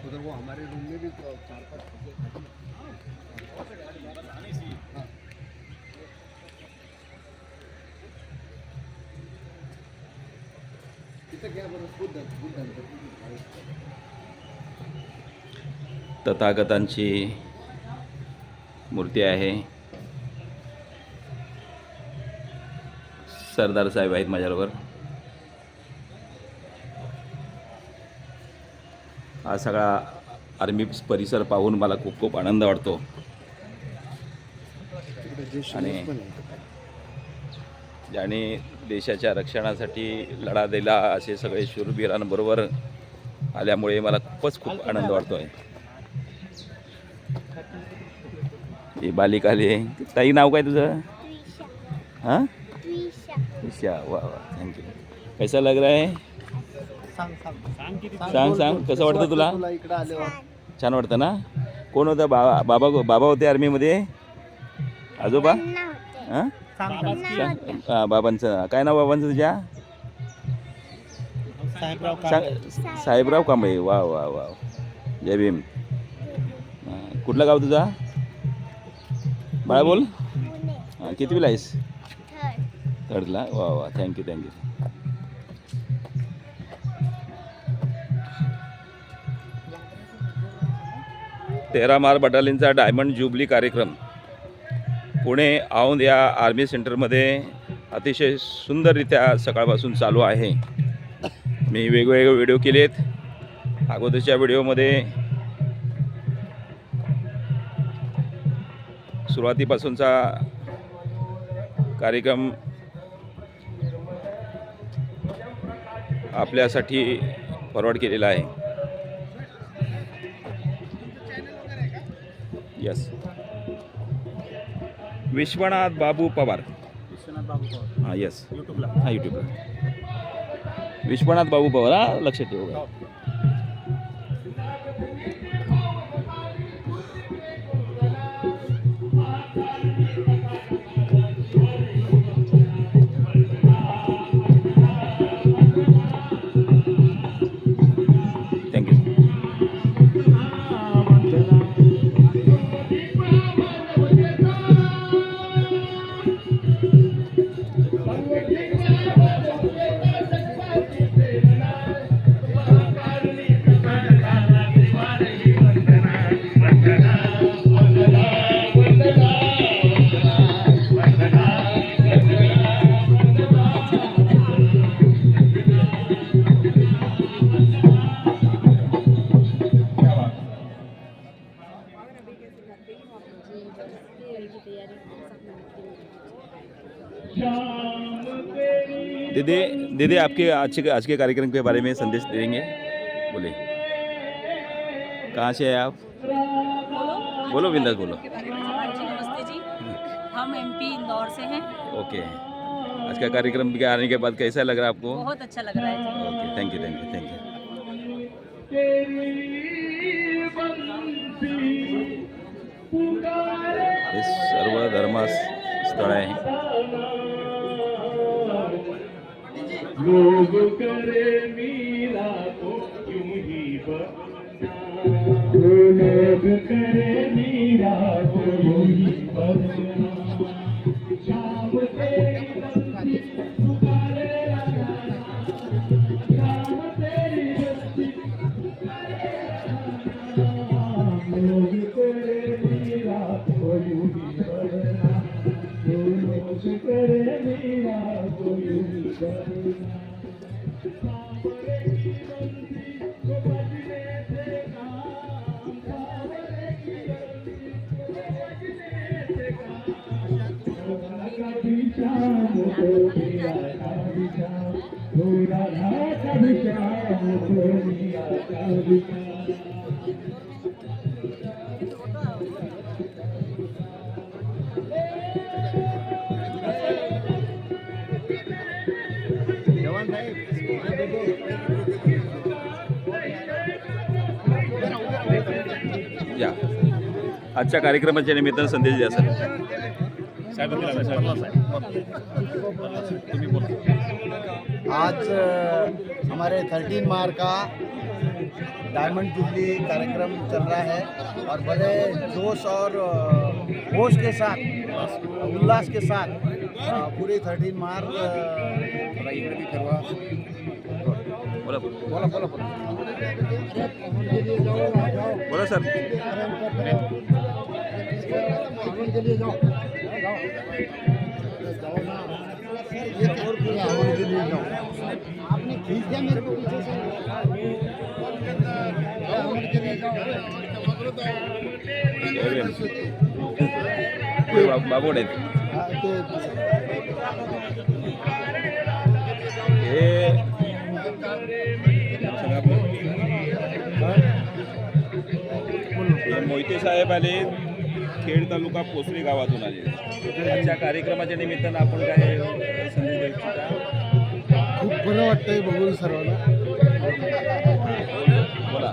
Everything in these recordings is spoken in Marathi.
उधर वो हमारे रूम में भी 4-5 तथागतांची मूर्ती आहे. सरदार साहेब आहेत माझ्याबरोबर. हा सगळा आर्मी परिसर पाहून मला खूप खूप आनंद वाटतो. आणि ज्याने देशाच्या रक्षणासाठी लढा दिला असे सगळे शूरवीरांबरोबर आल्यामुळे मला खूप आनंद वाटतो आहे. ही बालिका आली. ताई नाव काय तुझं? हां त्रिशा. वा वा थँक्यू. कैसा लग रहा है? सांग कसं वाटतं तुला? छान वाटतं ना? कोण होतं? बाबा होते आर्मीमध्ये? आजोबा? हां बाबांचं काय नाव बाबांचं तुझ्या? साहेबराव कांबळे. वा वा वा जय भीम. कुठलं गाव तुझा? बाळा बोल. हां कितवीला आहेस? थर्डला. वा वा थँक्यू. 13 मार बटालियनचा डायमंड ज्युबली कार्यक्रम पुणे औंध या आर्मी सेंटरमध्ये अतिशय सुंदररित्या सकाळपासून चालू आहे. मी वेगवेगळे व्हिडिओ केलेत. अगोदरच्या व्हिडिओमध्ये सुरुवातीपासूनचा कार्यक्रम आपल्यासाठी फॉरवर्ड केलेला आहे. यस. विश्वनाथ बाबू पवार. हां यस हां यूट्यूबला विश्वनाथ बाबू पवार. हां लक्षात ठेवू. थँक्यू. दीदी आपके आज के कार्यक्रम के बारे में संदेश देंगे. बोले कहाँ से है आप? बोलो बिंदास बोलो. नमस्ते जी, हम MP इंदौर से हैं. ओके. आज का कार्यक्रम के आने के बाद कैसा लग रहा है आपको? बहुत अच्छा लग रहा है जी. Okay thank you. हे सर्व धर्म स्थळ आहे. लोग करे मीरा को यूं ही लोग करे मीरा को यूं ही शाम तेरी बंसी पुकारे शाम तेरी बंसी लोग करे मीरा को यूं ही लोग करे मीरा को यूं ही या आजच्या कार्यक्रमाच्या निमित्तानं संदेश द्या सर. आज हमारे 13 मार्च का डायमंड जुबली कार्यक्रम चल रहा है और बड़े जोश और होश के साथ, उल्लास के साथ पूरी 13 मार्च बोला बोला बोला बोला बोला सर. आपने खींच दिया मेरे को पीछे से. बाबू आहेत हे मोहिते साहेब आले खेड तालुका पोसरी गावातून आले. आजच्या कार्यक्रमाच्या निमित्तानं आपण काय संदेश देऊ इच्छिता? खूप बरं वाटतंय बघून सर्वांना. बोला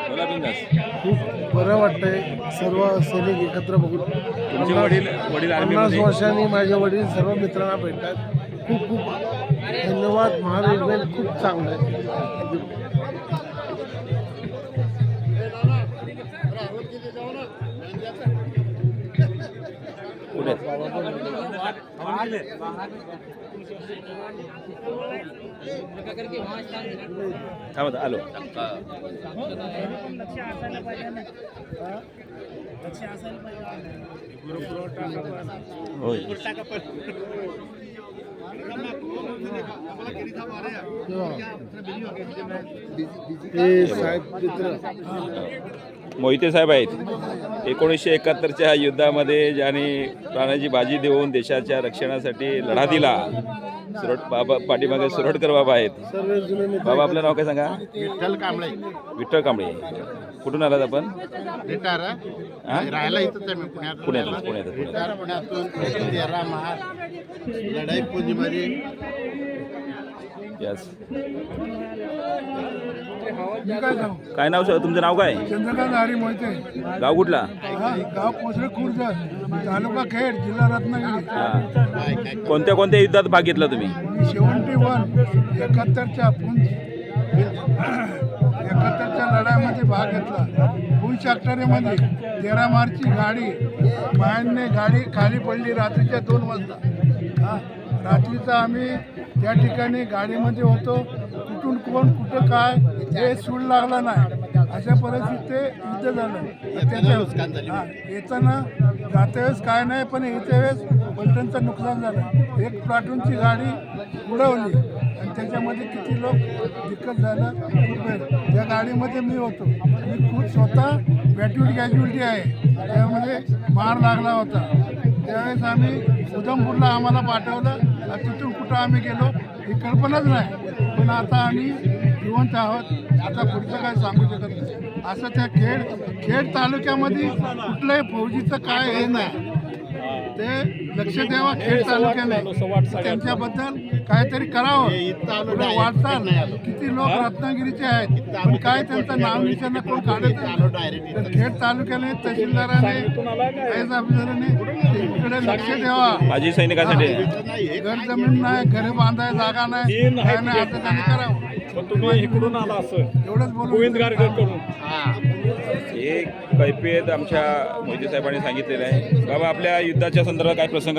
बोला बिंदास. खूप बरं वाटतंय सर्व सैनिक एकत्र बघून. तुमचे वडील 50 आर्मीमध्ये वर्षांनी माझे वडील सर्व मित्रांना भेटतात. खूप खूप धन्यवाद. महारेजिमेंट खूप चांगलं आहे. पुढे थांबा आलो. होय साहेब मित्र मोहिते साहेब आहेत. 1971च्या युद्धामध्ये ज्यांनी प्राणाची बाजी देऊन देशाच्या रक्षणासाठी लढा दिला. बाबा पाठीमागे सुरटकर बाबा आहेत. सर्व जुने मित्र. बाबा आपलं नाव काय सांगा? विठ्ठल कांबळे. विठ्ठल कांबळे. कुठून आलात आपण? रिटायर राहायला इथंच आहे मी पुण्यातून. रिटायर पुण्यातून 13 मार्च लढाई पुंजीमध्ये. यस. काय नाव सर तुमचं? नाव काय? चंद्रकांत हरी मोहिते. गाव कुठला? गाव पोसरे खुर्द, तालुका खेड, जिल्हा रत्नागिरी. हां. कोणत्या कोणत्या युद्धात भाग घेतला तुम्ही? 71च्या लढाईमध्ये भाग घेतला. पुंछ अक्टरीमध्ये 13 मार्चची गाडी मायाने गाडी खाली पडली रात्रीच्या 2 वाजता. रात्रीचा आम्ही त्या ठिकाणी गाडीमध्ये होतो. कुठून कोण कुठं काय हे सूड लागला नाही. अशा परिस्थितीत ते युद्ध झालं. येताना जाते वेळेस काय नाही, पण येत्या वेळेस पलटणचं नुकसान झालं. एक प्लाटूनची गाडी उडवली आणि त्याच्यामध्ये किती लोक दिक्कत झालं. त्या गाडीमध्ये मी होतो. मी खूप स्वतः कॅज्युअलिटी आहे. त्यामध्ये मार लागला होता. त्यावेळेस आम्ही उधमपूरला आम्हाला पाठवलं. तिथून कुठं आम्ही गेलो ही कल्पनाच नाही. पण आता आम्ही जिवंत आहोत. आता पुढचं काय सांगू शकत नाही. असं त्या खेड तालुक्यामध्ये कुठल्याही फौजीचं काय हे नाही. ते लक्ष द्यावा खेड तालुक्याने. त्यांच्याबद्दल काहीतरी करावं. वाटचाल किती लोक रत्नागिरीचे आहेत, पण काय त्यांचं नाव निशाणा कोण काढत नाही. खेड तालुक्याने तहसीलदाराने ऑफिसरांनी इकडे लक्ष द्यावा. माजी सैनिकांसाठी घर जमीन नाही, घरे बांधायला जागा नाही, काय नाही. आता त्यांनी करावं. इकडून आला असं एवढंच बोलून गोविंद गारकर करून एक कैफियत आमच्या मोहिते साहेबांनी सांगितलेलं आहे. बाबा आपल्या युद्धाच्या संदर्भात काय प्रसंग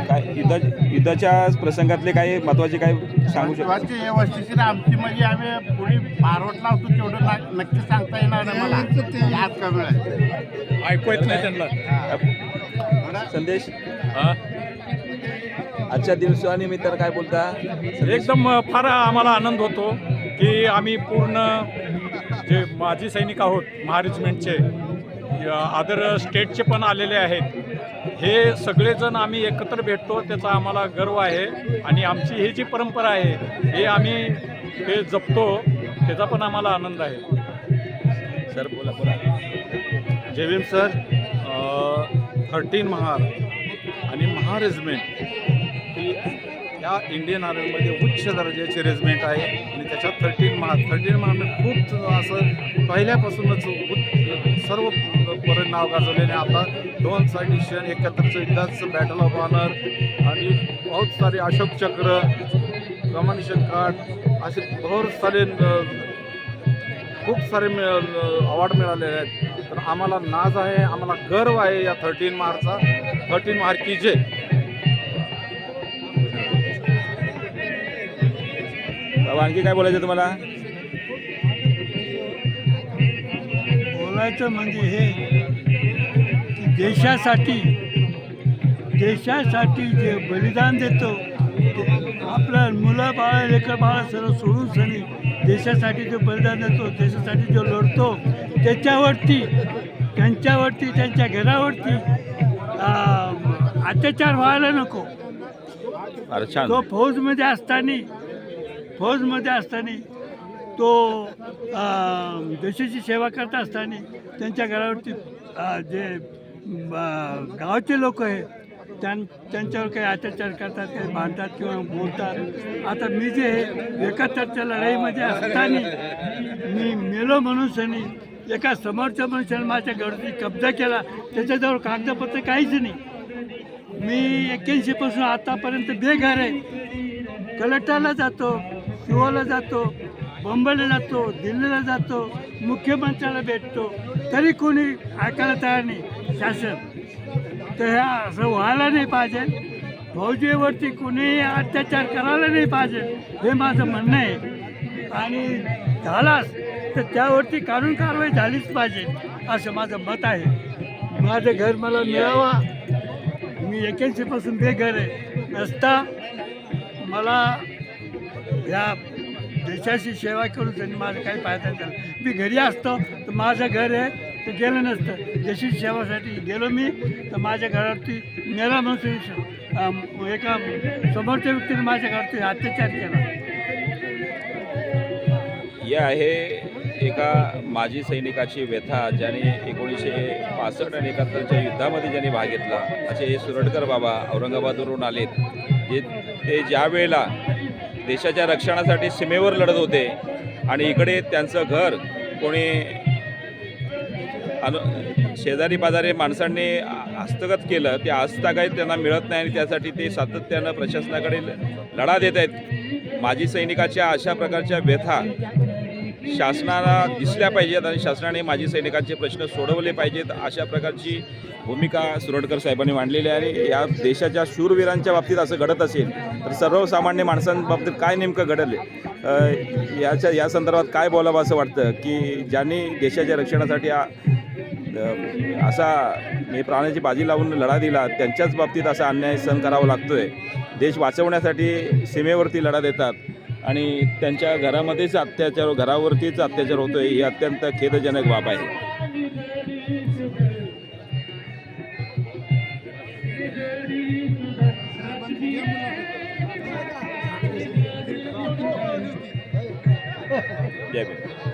काय युद्धाच्या प्रसंगातले काही महत्वाचे काय सांगू शकतो? वस्तीशीर आमची म्हणजे आम्ही पुढे पारवट लावतो तेवढं नक्की सांगता येणार नाही मला. याद कमी आहे. ऐकू येत नाही त्यांना. संदेश आजच्या दिवसानिमित्तानं काय बोलता? एकदम फार आम्हाला आनंद होतो की आम्ही पूर्ण जे माजी सैनिक आहोत महारेजिमेंटचे, अदर स्टेटचे पण आलेले आहेत, हे सगळेजण आम्ही एकत्र भेटतो. त्याचा आम्हाला गर्व आहे आणि आमची ही जी परंपरा आहे हे आम्ही हे जपतो. त्याचा पण आम्हाला आनंद आहे. सर बोला बोला. जय भीम सर. 13 महार आणि महारेजिमेंट ही या इंडियन आर्मीमध्ये उच्च दर्जाची रेजिमेंट आहे आणि त्याच्यात 13 महारने खूप असं पहिल्यापासूनच सर्व पर्यंत नाव गाजवलेले. आता 2 साइडिशन 71चं युद्धाचं बॅटल ऑफ ऑनर आणि बहुत सारे अशोक चक्र, कमानिशन कार्ड असे बहुत सारे खूप सारे अवॉर्ड मिळालेले आहेत. तर आम्हाला नाज आहे, आम्हाला गर्व आहे या 13 महारचा. 13 महार की जय. बाबा आणखी काय बोलायचं तुम्हाला? बोलायचं म्हणजे हे की देशासाठी जे बलिदान देतो, आपलं मुलं बाळं लेकर बाळं सर्व सोडून सनी देशासाठी जो बलिदान देतो, देशासाठी जो लढतो, त्यांच्यावरती त्यांच्या घरावरती अत्याचार व्हायला नको. अरे छान. तो फौजमध्ये असताना तो देशाची सेवा करत असताना त्यांच्या घरावरती जे गावाचे लोक आहे त्यांच्यावर काही अत्याचार करतात, काही भांडतात किंवा बोलतात. आता मी जे 71च्या लढाईमध्ये असताना मी मेलो म्हणून सनी एका समोरच्या मनुष्याने माझ्या घराची कब्जा केला. त्याच्याजवळ कागदपत्र काहीच नाही. मी 81 पासून आतापर्यंत बेघर आहे. कलेक्टरला जातो, शिवोला जातो, बंबईला जातो, दिल्लीला जातो, मुख्यमंत्र्याला भेटतो, तरी कोणी ऐकायला तयार नाही शासन. तर ह्या असं व्हायला नाही पाहिजे. फौजेवरती कोणीही अत्याचार करायला नाही पाहिजे, हे माझं म्हणणं आहे. आणि झालाच तर त्यावरती कानून कारवाई झालीच पाहिजे, असं माझं मत आहे. माझं घर मला मिळावा. मी 81 पासून बेघर आहे. नसता मला या देशाची सेवा करून त्यांनी माझं काही फायदा झाला. मी घरी असतो तर माझं घर आहे ते गेलं नसतं. देशाची सेवासाठी गेलो मी तर माझ्या घरावरती मेला म्हणून एका समोरच्या व्यक्तीने माझ्या घरावरती अत्याचार केला. हे आहे एका माजी सैनिकाची व्यथा, ज्याने 1965 आणि 71च्या युद्धामध्ये ज्यांनी भाग घेतला. असे सुरडकर बाबा औरंगाबादवरून आलेत. ते ज्या वेळेला देशाच्या रक्षणासाठी सीमेवर लढत होते आणि इकडे त्यांचं घर कोणी शेजारी पाजारी माणसांनी हस्तगत केलं, ते हस्तगत त्यांना मिळत नाही आणि त्यासाठी ते सातत्यानं प्रशासनाकडे लढा देत आहेत. माजी सैनिकाच्या अशा प्रकारच्या व्यथा शासनाला दिसल्या पाहिजेत आणि शासनाने माजी सैनिकांचे प्रश्न सोडवले पाहिजेत, अशा प्रकारची भूमिका सुरडकर साहेबांनी मांडलेली आहे. आणि या देशाच्या शूरवीरांच्या बाबतीत असं घडत असेल तर सर्वसामान्य माणसांबाबतीत काय नेमकं घडले या संदर्भात काय बोलावं असं वाटतं की ज्यांनी देशाच्या रक्षणासाठी असा प्राणाची बाजी लावून लढा दिला, त्यांच्याच बाबतीत असा अन्याय सहन करावा लागतोय. देश वाचवण्यासाठी सीमेवरती लढा देतात आणि त्यांच्या घरावरतीच अत्याचार होतोय. ही अत्यंत खेदजनक बाब आहे. जय भीम.